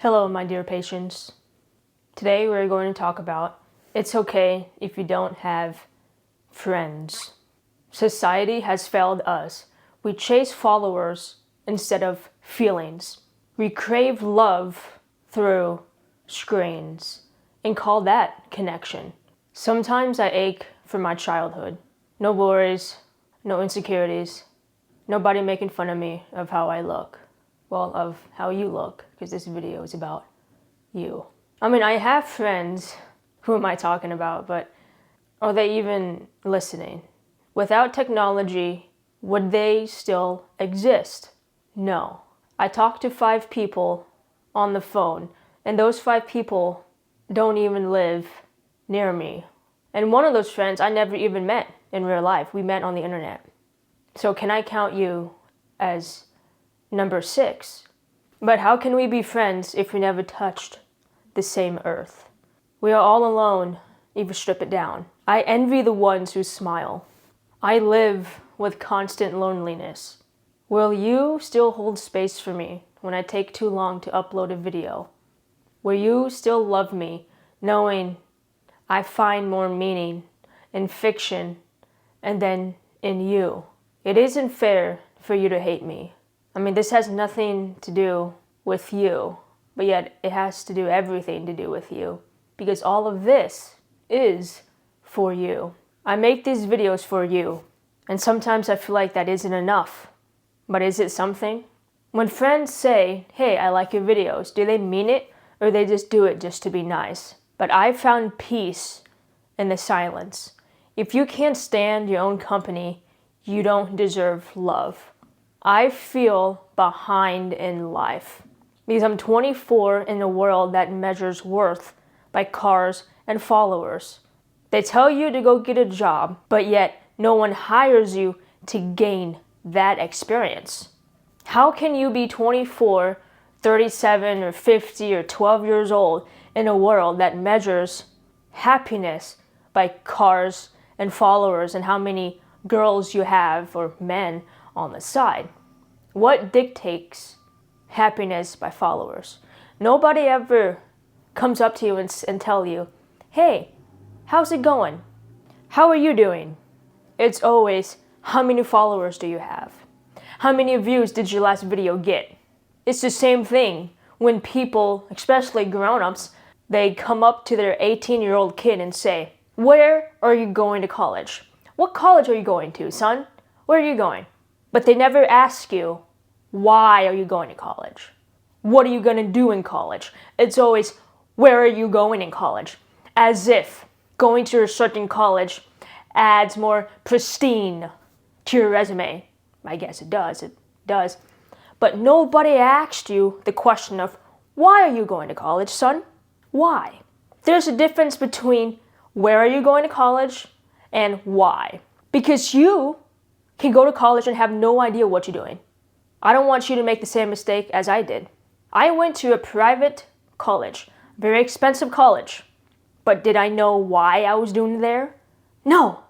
Hello, my dear patients. Today we're going to talk about it's okay if you don't have friends. Society has failed us. We chase followers instead of feelings. We crave love through screens and call that connection. Sometimes I ache for my childhood. No worries, no insecurities, nobody making fun of me of how I look. Well, of how you look, because this video is about you. I mean, I have friends. Who am I talking about? But are they even listening? Without technology, would they still exist? No. I talked to 5 people on the phone, and those 5 people don't even live near me. And one of those friends I never even met in real life. We met on the internet. So can I count you as number 6? But how can we be friends if we never touched the same earth? We are all alone if you strip it down. I envy the ones who smile. I live with constant loneliness. Will you still hold space for me when I take too long to upload a video? Will you still love me knowing I find more meaning in fiction and then in you? It isn't fair for you to hate me. I mean, this has nothing to do with you, but yet it has to do everything to do with you, because all of this is for you. I make these videos for you, and sometimes I feel like that isn't enough. But is it something? When friends say, hey, I like your videos, do they mean it, or they just do it just to be nice? But I found peace in the silence. If you can't stand your own company, you don't deserve love. I feel behind in life because I'm 24 in a world that measures worth by cars and followers. They tell you to go get a job, but yet no one hires you to gain that experience. How can you be 24, 37, or 50, or 12 years old in a world that measures happiness by cars and followers and how many girls you have or men on the side? What dictates happiness by followers? Nobody ever comes up to you and tell you, hey, how's it going? How are you doing? It's always, how many followers do you have? How many views did your last video get? It's the same thing when people, especially grown-ups, they come up to their 18-year-old kid and say, where are you going to college? What college are you going to, son? Where are you going? But they never ask you, why are you going to college? What are you going to do in college? It's always, where are you going in college? As if going to a certain college adds more pristine to your resume. I guess it does. But nobody asked you the question of, why are you going to college, son? Why? There's a difference between where are you going to college and why. Because you can go to college and have no idea what you're doing. I don't want you to make the same mistake as I did. I went to a private college, very expensive college. But did I know why I was doing there? No.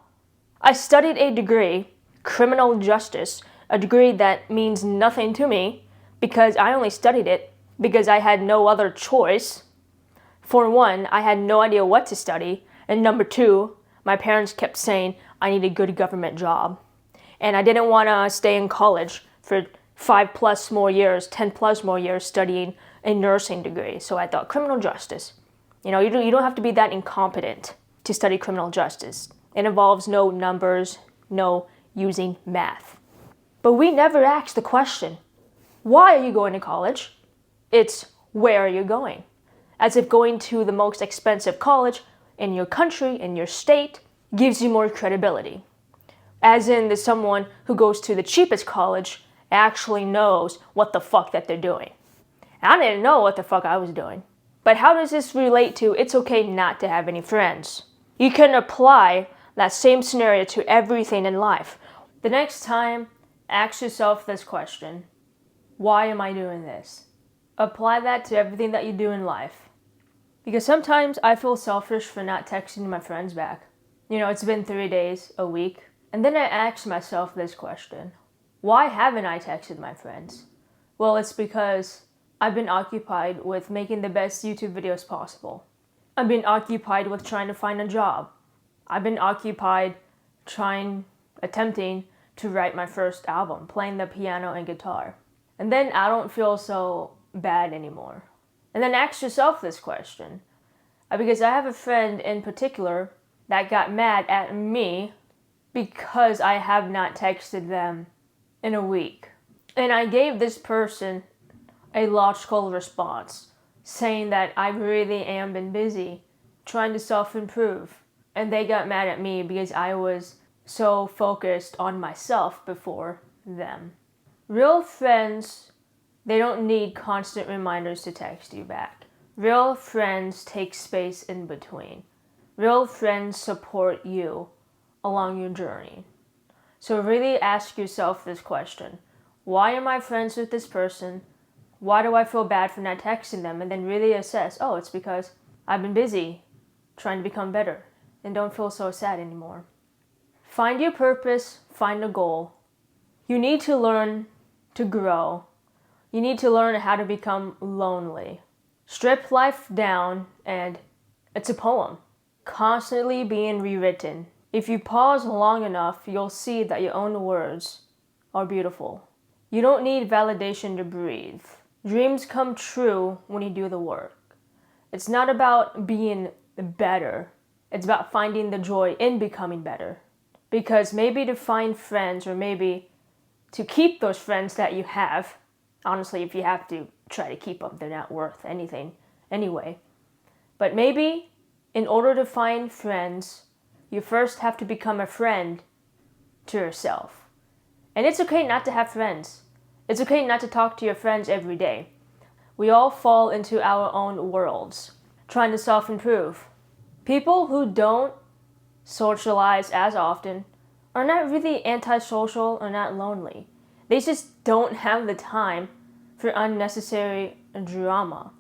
I studied a degree, criminal justice, a degree that means nothing to me because I only studied it because I had no other choice. For one, I had no idea what to study. And number 2, my parents kept saying I need a good government job. And I didn't want to stay in college for 5+ more years, 10+ more years studying a nursing degree. So I thought criminal justice. You don't have to be that incompetent to study criminal justice. It involves no numbers, no using math. But we never asked the question, why are you going to college? It's, where are you going? As if going to the most expensive college in your country, in your state, gives you more credibility. As in that someone who goes to the cheapest college actually knows what the fuck that they're doing. I didn't know what the fuck I was doing. But how does this relate to it's okay not to have any friends? You can apply that same scenario to everything in life. The next time, ask yourself this question. Why am I doing this? Apply that to everything that you do in life. Because sometimes I feel selfish for not texting my friends back. It's been 3 days, a week. And then I ask myself this question. Why haven't I texted my friends? Well, it's because I've been occupied with making the best YouTube videos possible. I've been occupied with trying to find a job. I've been occupied attempting to write my first album, playing the piano and guitar. And then I don't feel so bad anymore. And then ask yourself this question. Because I have a friend in particular that got mad at me because I have not texted them in a week. And I gave this person a logical response, saying that I really am been busy, trying to self-improve. And they got mad at me because I was so focused on myself before them. Real friends, they don't need constant reminders to text you back. Real friends take space in between. Real friends support you along your journey. So really ask yourself this question. Why am I friends with this person? Why do I feel bad for not texting them? And then really assess, oh, it's because I've been busy trying to become better and don't feel so sad anymore. Find your purpose, find a goal. You need to learn to grow. You need to learn how to become lonely. Strip life down and it's a poem, constantly being rewritten. If you pause long enough, you'll see that your own words are beautiful. You don't need validation to breathe. Dreams come true when you do the work. It's not about being better. It's about finding the joy in becoming better. Because maybe to find friends, or maybe to keep those friends that you have, honestly, if you have to try to keep them, they're not worth anything anyway. But maybe in order to find friends, you first have to become a friend to yourself. And it's okay not to have friends. It's okay not to talk to your friends every day. We all fall into our own worlds, trying to self-improve. People who don't socialize as often are not really antisocial or not lonely. They just don't have the time for unnecessary drama.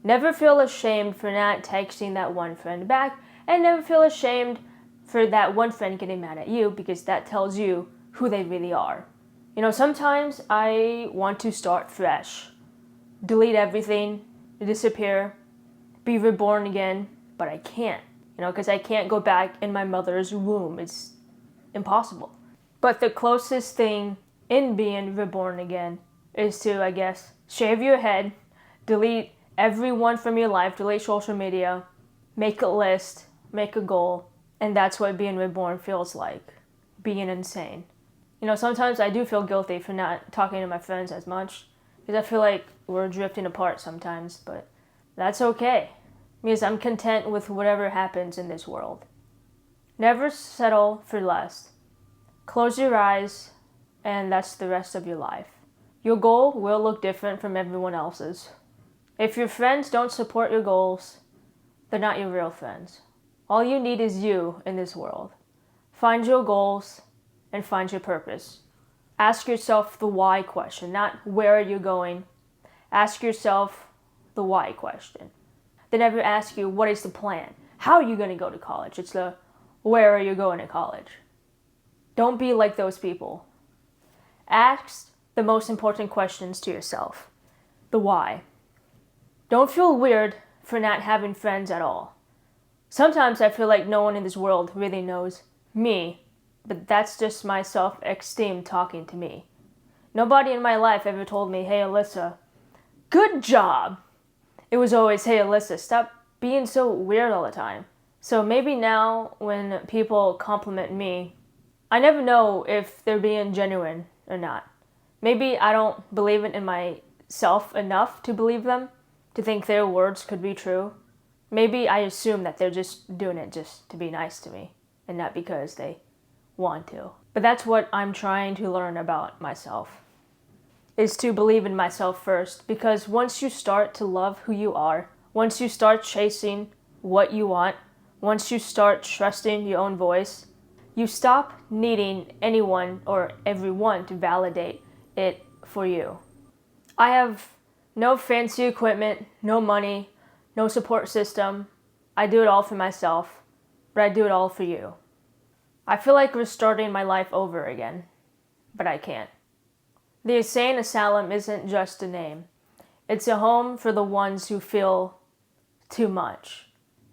Never feel ashamed for not texting that one friend back, and never feel ashamed for that one friend getting mad at you, because that tells you who they really are. Sometimes I want to start fresh, delete everything, disappear, be reborn again, but I can't, because I can't go back in my mother's womb. It's impossible. But the closest thing in being reborn again is to, I guess, shave your head, delete everyone from your life, delete social media, make a list, make a goal, and that's what being reborn feels like, being insane. Sometimes I do feel guilty for not talking to my friends as much, because I feel like we're drifting apart sometimes, but that's okay, because I'm content with whatever happens in this world. Never settle for less. Close your eyes, and that's the rest of your life. Your goal will look different from everyone else's. If your friends don't support your goals, they're not your real friends. All you need is you in this world. Find your goals and find your purpose. Ask yourself the why question, not where are you going. Ask yourself the why question. They never ask you what is the plan. How are you going to go to college? It's the where are you going to college. Don't be like those people. Ask the most important questions to yourself. The why. Don't feel weird for not having friends at all. Sometimes I feel like no one in this world really knows me, but that's just my self-esteem talking to me. Nobody in my life ever told me, hey Alyssa, good job. It was always, hey Alyssa, stop being so weird all the time. So maybe now when people compliment me, I never know if they're being genuine or not. Maybe I don't believe it in myself enough to believe them, to think their words could be true. Maybe I assume that they're just doing it just to be nice to me, and not because they want to. But that's what I'm trying to learn about myself, is to believe in myself first, because once you start to love who you are, once you start chasing what you want, once you start trusting your own voice, you stop needing anyone or everyone to validate it for you. I have no fancy equipment, no money, no support system. I do it all for myself, but I do it all for you. I feel like restarting my life over again, but I can't. The insane asylum isn't just a name. It's a home for the ones who feel too much.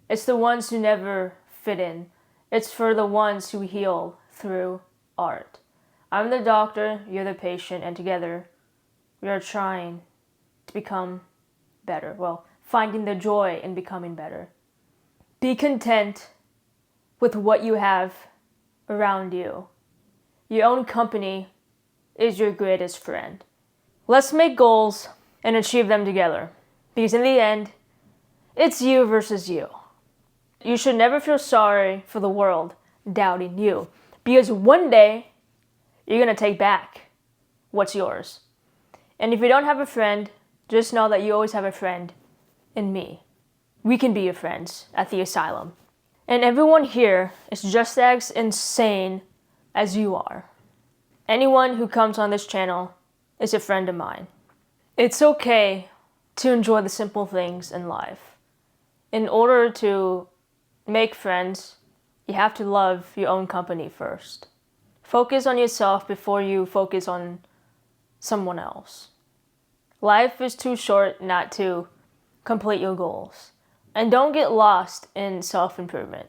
It's the ones who never fit in. It's for the ones who heal through art. I'm the doctor, you're the patient, and together we are trying to become better. Well, finding the joy in becoming better. Be content with what you have around you. Your own company is your greatest friend. Let's make goals and achieve them together. Because in the end, it's you versus you. You should never feel sorry for the world doubting you. Because one day, you're going to take back what's yours. And if you don't have a friend, just know that you always have a friend in me. We can be your friends at the asylum. And everyone here is just as insane as you are. Anyone who comes on this channel is a friend of mine. It's okay to enjoy the simple things in life. In order to make friends, you have to love your own company first. Focus on yourself before you focus on someone else. Life is too short not to complete your goals. And don't get lost in self-improvement.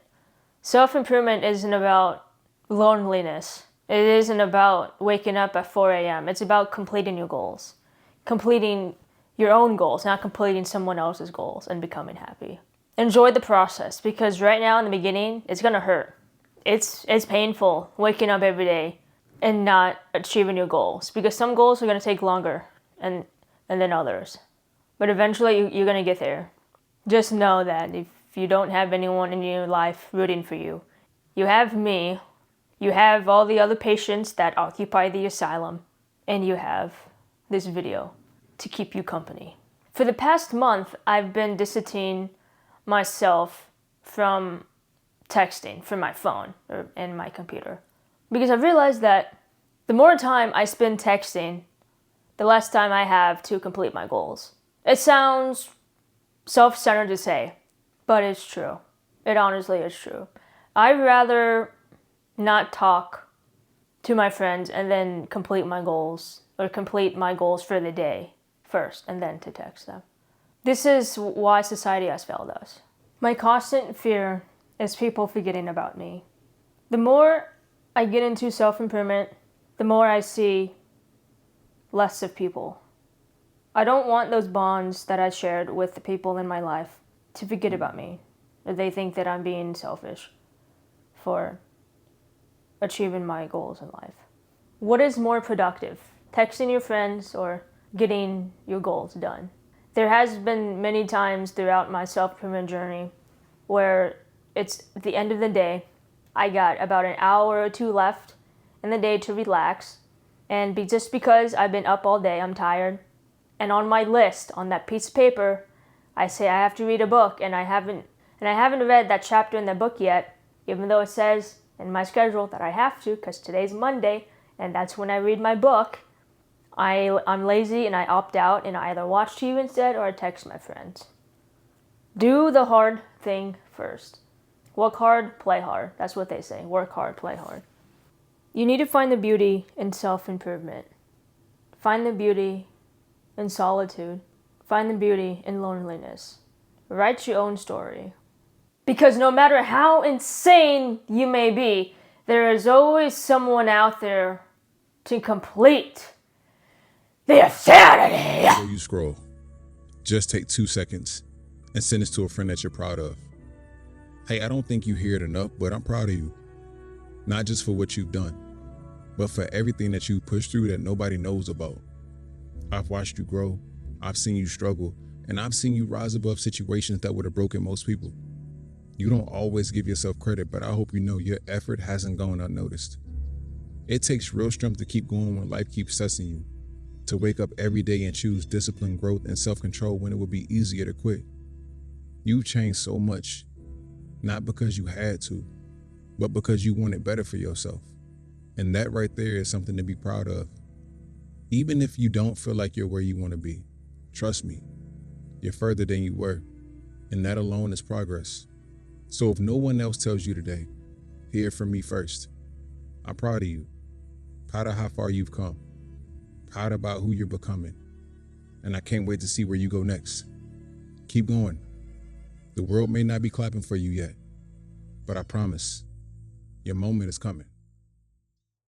Self-improvement isn't about loneliness. It isn't about waking up at 4 a.m. It's about completing your goals. Completing your own goals, not completing someone else's goals and becoming happy. Enjoy the process, because right now in the beginning, it's gonna hurt. It's painful waking up every day and not achieving your goals, because some goals are gonna take longer and then others. But eventually you're gonna get there. Just know that if you don't have anyone in your life rooting for you, you have me, you have all the other patients that occupy the asylum, and you have this video to keep you company. For the past month, I've been distancing myself from texting from my phone and my computer. Because I've realized that the more time I spend texting, the less time I have to complete my goals. It sounds self-centered to say, but it's true. It honestly is true. I'd rather not talk to my friends and then complete my goals, or complete my goals for the day first and then to text them. This is why society has failed us. My constant fear is people forgetting about me. The more I get into self-improvement, the more I see less of people. I don't want those bonds that I shared with the people in my life to forget about me, or they think that I'm being selfish for achieving my goals in life. What is more productive, texting your friends or getting your goals done? There has been many times throughout my self-improvement journey where it's the end of the day, I got about an hour or two left in the day to relax, and just because I've been up all day, I'm tired, and on my list, on that piece of paper, I say I have to read a book, and I haven't read that chapter in the book yet, even though it says in my schedule that I have to, because today's Monday, and that's when I read my book. I'm lazy and I opt out, and I either watch TV instead or I text my friends. Do the hard thing first. Work hard, play hard. That's what they say. Work hard, play hard. You need to find the beauty in self-improvement. Find the beauty in solitude. Find the beauty in loneliness. Write your own story. Because no matter how insane you may be, there is always someone out there to complete the insanity. Before you scroll, just take 2 seconds and send this to a friend that you're proud of. Hey, I don't think you hear it enough, but I'm proud of you. Not just for what you've done, but for everything that you pushed through that nobody knows about. I've watched you grow, I've seen you struggle, and I've seen you rise above situations that would have broken most people. You don't always give yourself credit, but I hope you know your effort hasn't gone unnoticed. It takes real strength to keep going when life keeps testing you, to wake up every day and choose discipline, growth, and self-control when it would be easier to quit. You've changed so much, not because you had to, but because you wanted better for yourself. And that right there is something to be proud of. Even if you don't feel like you're where you want to be, trust me, you're further than you were, and that alone is progress. So if no one else tells you today, hear from me first. I'm proud of you, proud of how far you've come, proud about who you're becoming. and I can't wait to see where you go next. Keep going. The world may not be clapping for you yet, but I promise your moment is coming.